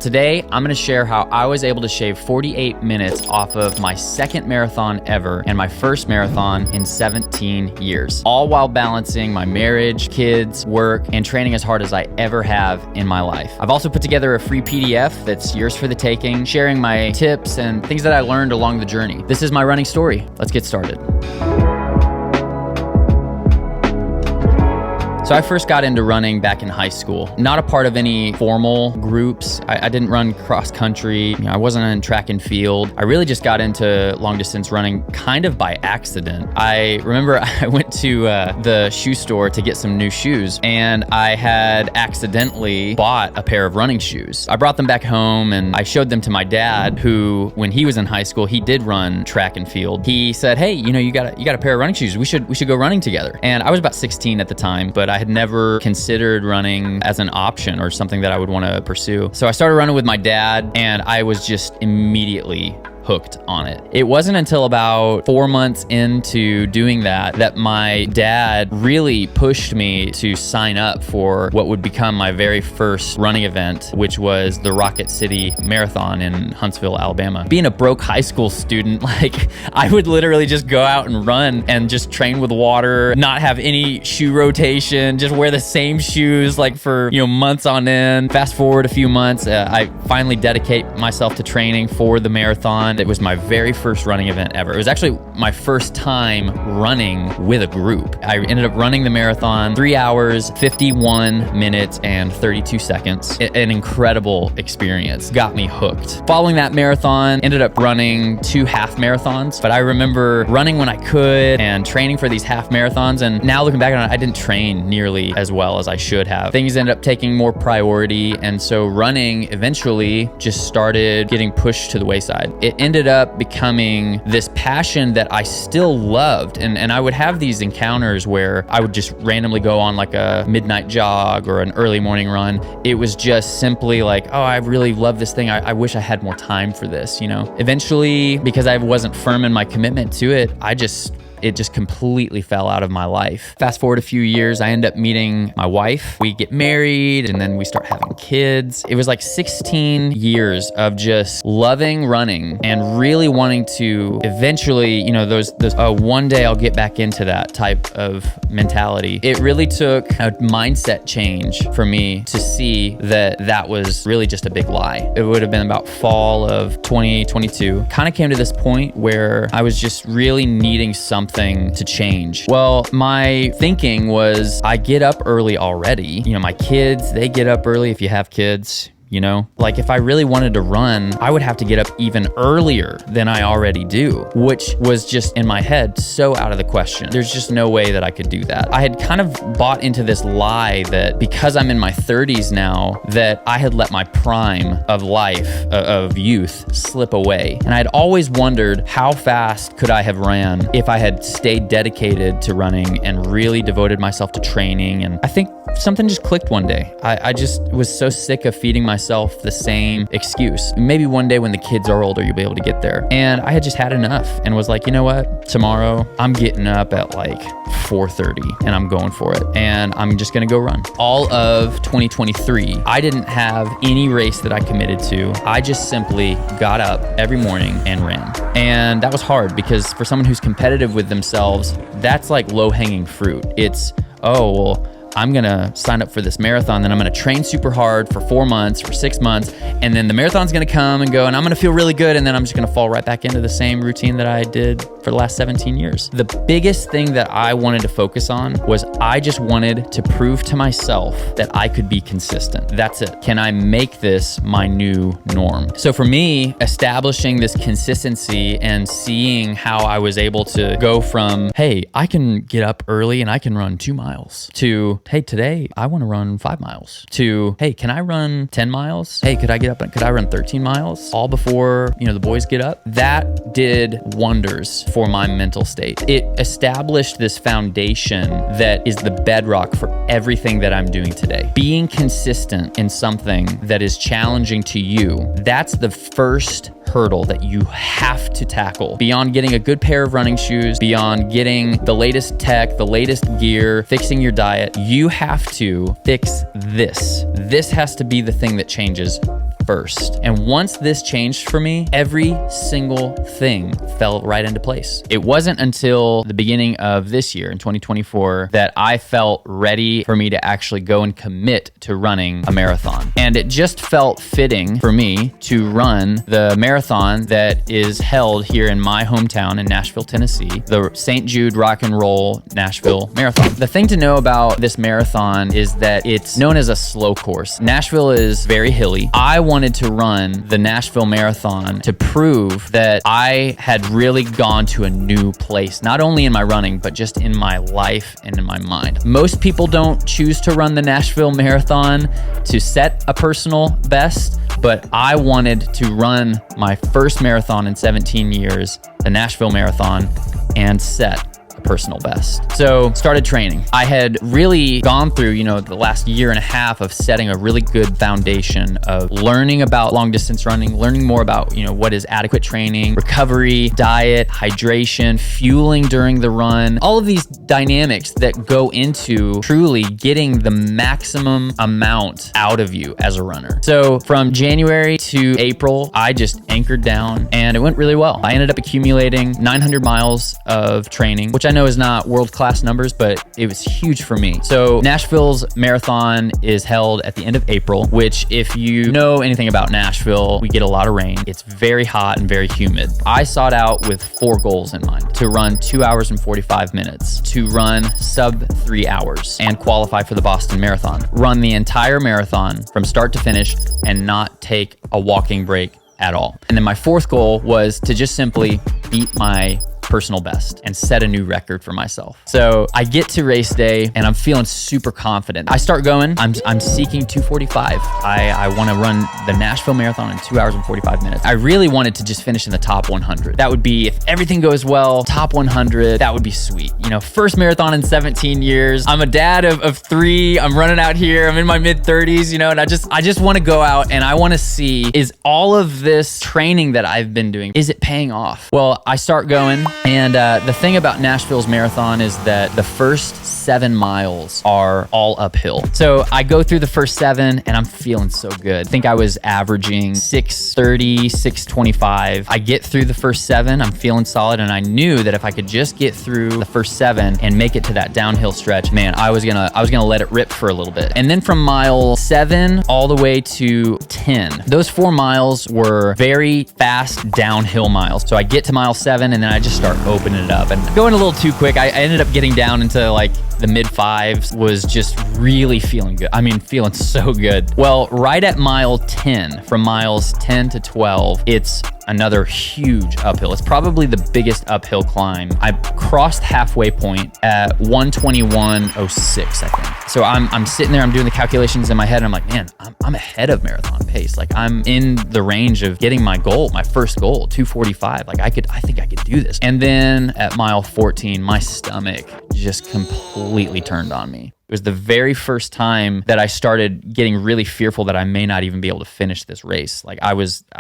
Today, I'm gonna share how I was able to shave 48 minutes off of my second marathon ever and my first marathon in 17 years, all while balancing my marriage, kids, work, and training as hard as I ever have in my life. I've also put together a free PDF that's yours for the taking, sharing my tips and things that I learned along the journey. This is my running story. Let's get started. So I first got into running back in high school. Not a part of any formal groups. I didn't run cross country. I wasn't in track and field. I really just got into long distance running kind of by accident. I remember I went to the shoe store to get some new shoes, and I had accidentally bought a pair of running shoes. I brought them back home and I showed them to my dad, who, when he was in high school, he did run track and field. He said, "Hey, you got a pair of running shoes. We should go running together." And I was about 16 at the time, but I had never considered running as an option or something that I would want to pursue. So I started running with my dad, and I was just immediately hooked on it. It wasn't until about 4 months into doing that my dad really pushed me to sign up for what would become my very first running event, which was the Rocket City Marathon in Huntsville, Alabama. Being a broke high school student, I would literally just go out and run and just train with water, not have any shoe rotation, just wear the same shoes for months on end. Fast forward a few months, I finally dedicate myself to training for the marathon. It was my very first running event ever. It was actually my first time running with a group. I ended up running the marathon 3 hours, 51 minutes, and 32 seconds. An incredible experience. Got me hooked. Following that marathon, ended up running 2 half marathons, but I remember running when I could and training for these half marathons, and now looking back on it, I didn't train nearly as well as I should have. Things ended up taking more priority, and so running eventually just started getting pushed to the wayside. It ended up becoming this passion that I still loved, and I would have these encounters where I would just randomly go on a midnight jog or an early morning run. It was just simply oh, I really love this thing. I wish I had more time for this, Eventually, because I wasn't firm in my commitment to it, it just completely fell out of my life. Fast forward a few years, I end up meeting my wife. We get married, and then we start having kids. It was 16 years of just loving running and really wanting to eventually, those one day I'll get back into that type of mentality. It really took a mindset change for me to see that was really just a big lie. It would have been about fall of 2022. Kind of came to this point where I was just really needing something to change. Well, my thinking was, I get up early already. My kids, they get up early if you have kids. If I really wanted to run, I would have to get up even earlier than I already do, which was just in my head so out of the question. There's just no way that I could do that. I had kind of bought into this lie that because I'm in my 30s now, that I had let my prime of life, of youth, slip away. And I had always wondered, how fast could I have ran if I had stayed dedicated to running and really devoted myself to training? And I think something just clicked one day. I just was so sick of feeding myself the same excuse. Maybe one day when the kids are older, you'll be able to get there. And I had just had enough and was like, you know what? Tomorrow, I'm getting up at 4:30 and I'm going for it. And I'm just gonna go run. All of 2023, I didn't have any race that I committed to. I just simply got up every morning and ran. And that was hard because for someone who's competitive with themselves, that's low-hanging fruit. It's, oh, well, I'm gonna sign up for this marathon, then I'm gonna train super hard for 4 months, for 6 months, and then the marathon's gonna come and go, and I'm gonna feel really good, and then I'm just gonna fall right back into the same routine that I did for the last 17 years. The biggest thing that I wanted to focus on was I just wanted to prove to myself that I could be consistent. That's it. Can I make this my new norm? So for me, establishing this consistency and seeing how I was able to go from, hey, I can get up early and I can run 2 miles, to, hey, today I want to run 5 miles, to, hey, can I run 10 miles? Hey, could I run 13 miles all before, the boys get up? That did wonders for my mental state. It established this foundation that is the bedrock for everything that I'm doing today. Being consistent in something that is challenging to you, that's the first hurdle that you have to tackle. Beyond getting a good pair of running shoes, beyond getting the latest tech, the latest gear, fixing your diet, you have to fix this. This has to be the thing that changes first. And once this changed for me, every single thing fell right into place. It wasn't until the beginning of this year in 2024 that I felt ready for me to actually go and commit to running a marathon. And it just felt fitting for me to run the marathon that is held here in my hometown in Nashville, Tennessee, the St. Jude Rock and Roll Nashville Marathon. The thing to know about this marathon is that it's known as a slow course. Nashville is very hilly. I wanted to run the Nashville Marathon to prove that I had really gone to a new place, not only in my running, but just in my life and in my mind. Most people don't choose to run the Nashville Marathon to set a personal best, but I wanted to run my first marathon in 17 years, the Nashville Marathon, and set a personal best. So started training. I had really gone through, the last year and a half of setting a really good foundation of learning about long distance running, learning more about, what is adequate training, recovery, diet, hydration, fueling during the run, all of these dynamics that go into truly getting the maximum amount out of you as a runner. So from January to April, I just anchored down and it went really well. I ended up accumulating 900 miles of training, which I know is not world-class numbers, but it was huge for me. So Nashville's marathon is held at the end of April, which if you know anything about Nashville, we get a lot of rain. It's very hot and very humid. I sought out with 4 goals in mind: to run 2 hours and 45 minutes, to run sub 3 hours, and qualify for the Boston Marathon. Run the entire marathon from start to finish and not take a walking break at all. And then my 4th goal was to just simply beat my personal best and set a new record for myself. So I get to race day and I'm feeling super confident. I start going, I'm seeking 2:45. I want to run the Nashville Marathon in 2 hours and 45 minutes. I really wanted to just finish in the top 100. That would be, if everything goes well, top 100, that would be sweet. First marathon in 17 years. I'm a dad of 3. I'm running out here. I'm in my mid 30s, and I just want to go out and I want to see, is all of this training that I've been doing, is it paying off? Well, I start going. And the thing about Nashville's marathon is that the first 7 miles are all uphill. So I go through the first 7 and I'm feeling so good. I think I was averaging 6:30, 6:25. I get through the first 7, I'm feeling solid, and I knew that if I could just get through the first 7 and make it to that downhill stretch, man, I was gonna let it rip for a little bit. And then from mile 7 all the way to 10, those 4 miles were very fast downhill miles. So I get to mile 7 and then I just start opening it up. And going a little too quick, I ended up getting down into like the mid 5s, was just really feeling good. I mean, feeling so good. Well, right at mile 10, from miles 10 to 12, it's another huge uphill. It's probably the biggest uphill climb. I crossed halfway point at 1:21:06, I think. So I'm sitting there, I'm doing the calculations in my head, and I'm like, man, I'm ahead of marathon pace. Like, I'm in the range of getting my goal, my first goal, 2:45. Like, I think I could do this. And then at mile 14, my stomach just completely turned on me. It was the very first time that I started getting really fearful that I may not even be able to finish this race. Like, I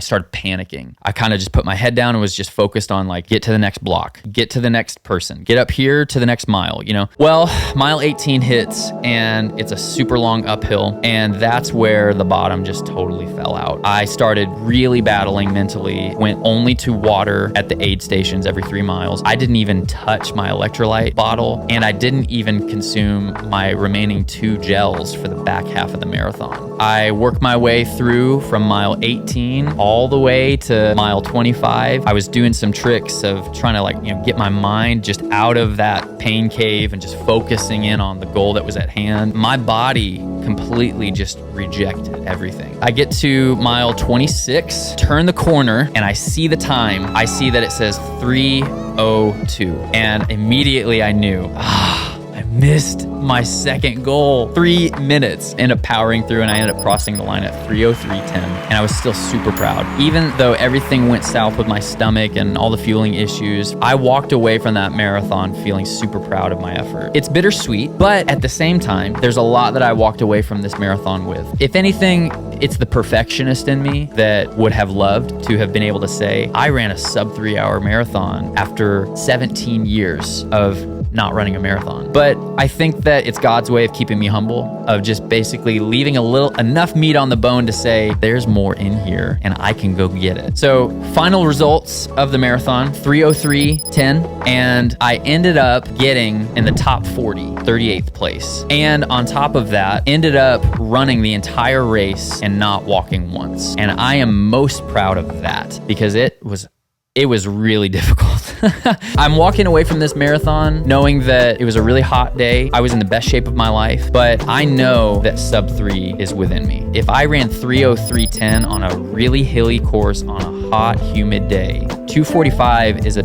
started panicking. I kind of just put my head down and was just focused on, like, get to the next block, get to the next person, get up here to the next mile, Well, mile 18 hits and it's a super long uphill, and that's where the bottom just totally fell out. I started really battling mentally, went only to water at the aid stations every 3 miles. I didn't even touch my electrolyte bottle, and I didn't even consume my remaining 2 gels for the back half of the marathon. I worked my way through from mile 18 all the way to mile 25. I was doing some tricks of trying to get my mind just out of that pain cave and just focusing in on the goal that was at hand. My body completely just rejected everything. I get to mile 26, turn the corner, and I see the time. I see that it says 3:02, and immediately I knew, I missed my second goal. 3 minutes. Ended up powering through, and I ended up crossing the line at 3:03:10. And I was still super proud. Even though everything went south with my stomach and all the fueling issues, I walked away from that marathon feeling super proud of my effort. It's bittersweet, but at the same time, there's a lot that I walked away from this marathon with. If anything, it's the perfectionist in me that would have loved to have been able to say, I ran a sub 3 hour marathon after 17 years of not running a marathon. But I think that it's God's way of keeping me humble, of just basically leaving enough meat on the bone to say, there's more in here and I can go get it. So final results of the marathon, 3:03:10, and I ended up getting in the top 40, 38th place. And on top of that, ended up running the entire race and not walking once. And I am most proud of that because it was really difficult. I'm walking away from this marathon knowing that it was a really hot day. I was in the best shape of my life, but I know that sub 3 is within me. If I ran 3:03:10 on a really hilly course on a hot, humid day, 2:45 is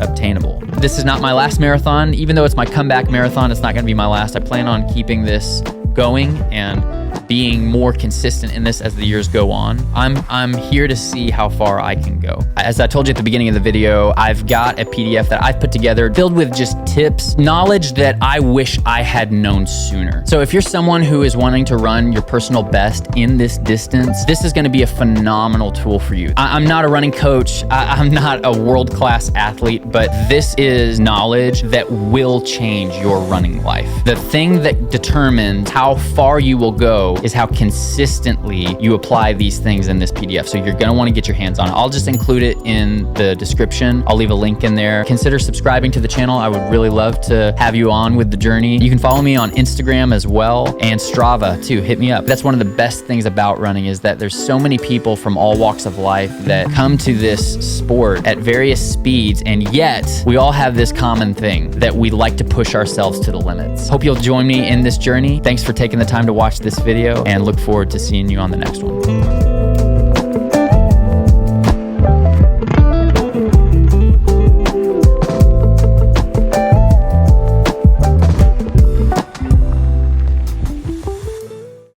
obtainable. This is not my last marathon. Even though it's my comeback marathon, it's not gonna be my last. I plan on keeping this going and being more consistent in this as the years go on. I'm here to see how far I can go. As I told you at the beginning of the video, I've got a PDF that I've put together filled with just tips, knowledge that I wish I had known sooner. So if you're someone who is wanting to run your personal best in this distance, this is gonna be a phenomenal tool for you. I'm not a running coach, I'm not a world-class athlete, but this is knowledge that will change your running life. The thing that determines how far you will go is how consistently you apply these things in this PDF. So you're gonna wanna get your hands on it. I'll just include it in the description. I'll leave a link in there. Consider subscribing to the channel. I would really love to have you on with the journey. You can follow me on Instagram as well, and Strava too. Hit me up. That's one of the best things about running, is that there's so many people from all walks of life that come to this sport at various speeds, and yet we all have this common thing that we like to push ourselves to the limits. Hope you'll join me in this journey. Thanks for taking the time to watch this video, and look forward to seeing you on the next one.